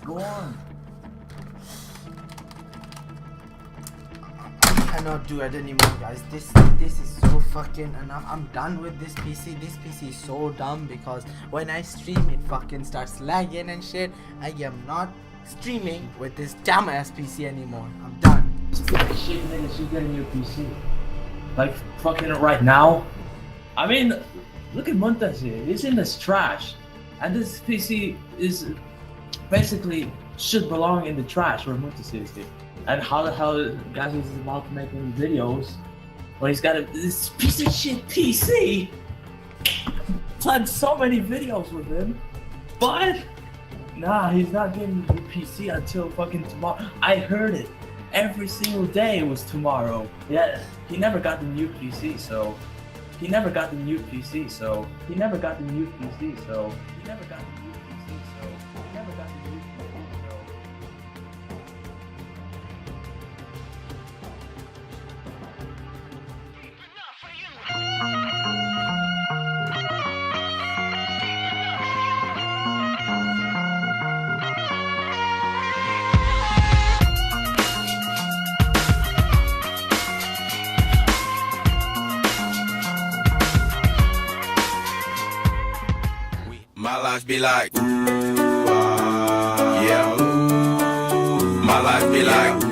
Go on. I cannot do it anymore, guys. This is so fucking enough. I'm done with this PC. This PC is so dumb because when I stream it fucking starts lagging and shit. I am not streaming with this dumb ass PC anymore. I'm done. Shit, nigga, you getting your PC. Like, fucking right now. I mean, look at Montes here. It's in this trash. And this PC is basically should belong in the trash where Montes is here. And how the hell guys is allowed to make any videos? Well, he's got this piece of shit PC. Planned so many videos with him, but nah, he's not getting the PC until fucking tomorrow. I heard it. Every single day was tomorrow. Yeah, he never got the new PC, so he never got the new PC, so he never got the new PC, so he never got the new PC, so he never got the new PC, so. My life be like, ooh, yeah, ooh. My life be like,